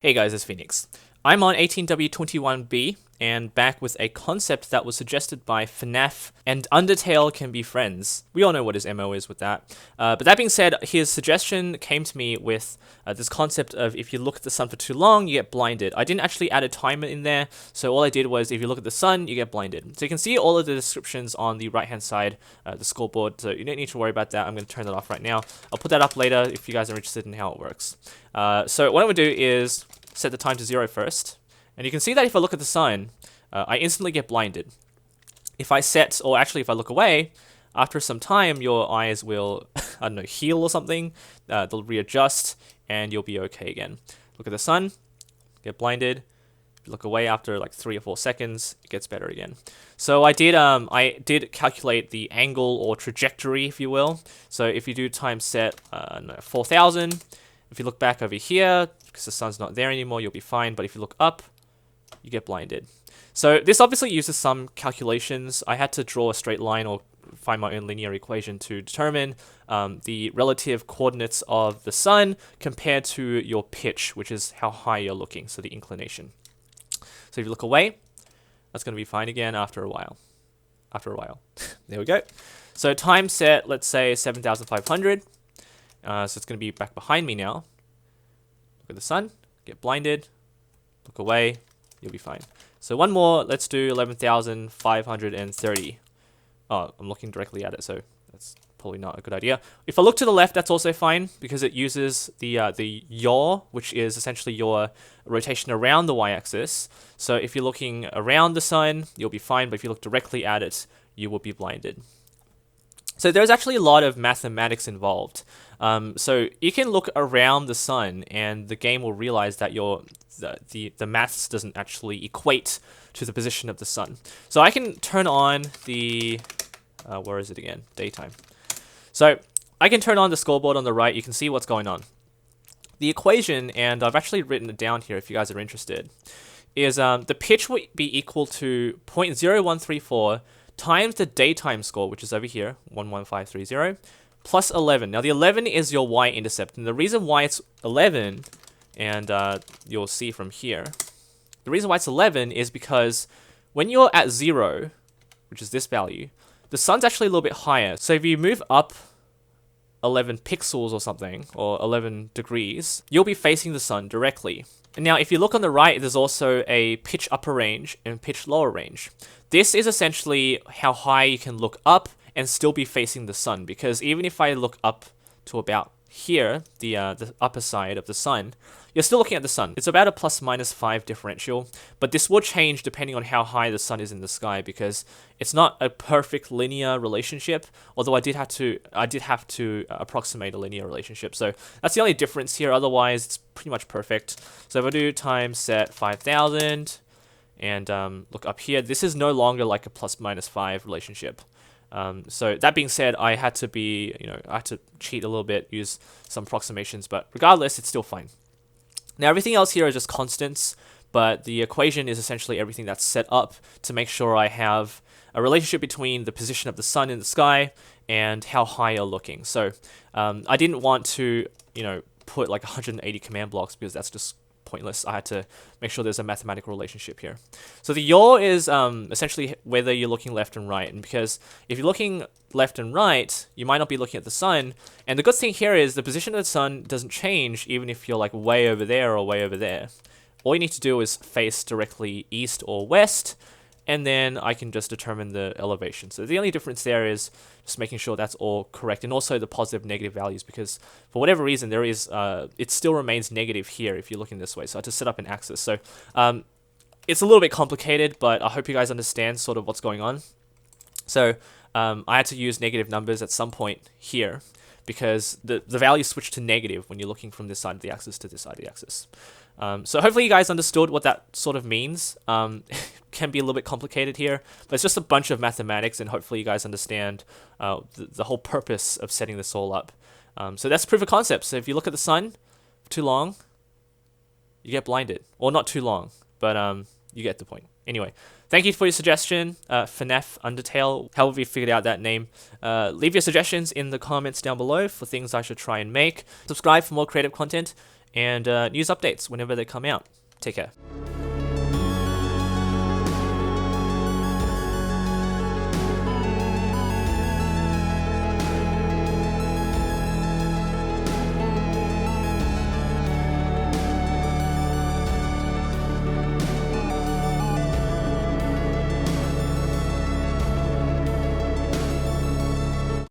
Hey guys, it's Phoenix. I'm on 18W21B and back with a concept that was suggested by FNAF and Undertale can be friends. We all know what his MO is with that. But that being said, his suggestion came to me with this concept of if you look at the sun for too long, you get blinded. I didn't actually add a timer in there, so all I did was if you look at the sun, you get blinded. So you can see all of the descriptions on the right hand side, the scoreboard, so you don't need to worry about that. I'm going to turn that off right now. I'll put that up later if you guys are interested in how it works. So what I'm going to do is set the time to 0 first. And you can see that if I look at the sun, I instantly get blinded. If I set, or actually if I look away, after some time your eyes will, I don't know, heal or something. They'll readjust and you'll be okay again. Look at the sun, get blinded. If you look away after like 3 or 4 seconds, it gets better again. So I did calculate the angle or trajectory, if you will. So if you do time set 4,000, if you look back over here, because the sun's not there anymore, you'll be fine. But if you look up, you get blinded. So this obviously uses some calculations. I had to draw a straight line or find my own linear equation to determine the relative coordinates of the sun compared to your pitch, which is how high you're looking, so the inclination. So if you look away, that's going to be fine again after a while. There we go. So time set, let's say 7,500. So it's going to be back behind me now. Look at the sun, get blinded, look away, you'll be fine. So one more, let's do 11,530. Oh, I'm looking directly at it, so that's probably not a good idea. If I look to the left, that's also fine, because it uses the yaw, which is essentially your rotation around the y-axis. So if you're looking around the sun, you'll be fine, but if you look directly at it, you will be blinded. So there's actually a lot of mathematics involved. So you can look around the sun and the game will realize that the maths doesn't actually equate to the position of the sun. So I can turn on the, where is it again? Daytime. So I can turn on the scoreboard on the right. You can see what's going on. The equation, and I've actually written it down here if you guys are interested, is the pitch will be equal to 0.0134 times the daytime score, which is over here, 11530, plus 11. Now, the 11 is your y-intercept, and the reason why it's 11, and you'll see from here, the reason why it's 11 is because when you're at 0, which is this value, the sun's actually a little bit higher. So if you move up 11 pixels or something, or 11 degrees, you'll be facing the sun directly. And now, if you look on the right, there's also a pitch upper range and pitch lower range. This is essentially how high you can look up and still be facing the sun, because even if I look up to about here, the upper side of the sun, you're still looking at the sun. It's about a +/- differential, but this will change depending on how high the sun is in the sky, because it's not a perfect linear relationship, although I did have to approximate a linear relationship. So that's the only difference here. Otherwise, it's pretty much perfect. So if I do time set 5,000 and look up here, this is no longer like a +/- relationship. So that being said, I had to I had to cheat a little bit, use some approximations, but regardless, it's still fine. Now, everything else here is just constants, but the equation is essentially everything that's set up to make sure I have a relationship between the position of the sun in the sky and how high you're looking. So I didn't want to, put like 180 command blocks, because that's just pointless. I had to make sure there's a mathematical relationship here. So the yaw is essentially whether you're looking left and right, and because if you're looking left and right, you might not be looking at the sun. And the good thing here is the position of the sun doesn't change even if you're like way over there or way over there. All you need to do is face directly east or west, and then I can just determine the elevation. So the only difference there is just making sure that's all correct, and also the positive negative values, because for whatever reason there is it still remains negative here if you're looking this way. So I had to set up an axis. So it's a little bit complicated, but I hope you guys understand sort of what's going on. So I had to use negative numbers at some point here, because the value switched to negative when you're looking from this side of the axis to this side of the axis. So hopefully you guys understood what that sort of means. Can be a little bit complicated here, but it's just a bunch of mathematics, and hopefully you guys understand the whole purpose of setting this all up. So that's proof of concept. So if you look at the sun for too long, you get blinded. Or not too long, but you get the point. Anyway, thank you for your suggestion, FNAF Undertale, however you figured out that name. Leave your suggestions in the comments down below for things I should try and make. Subscribe for more creative content, and news updates whenever they come out. Take care.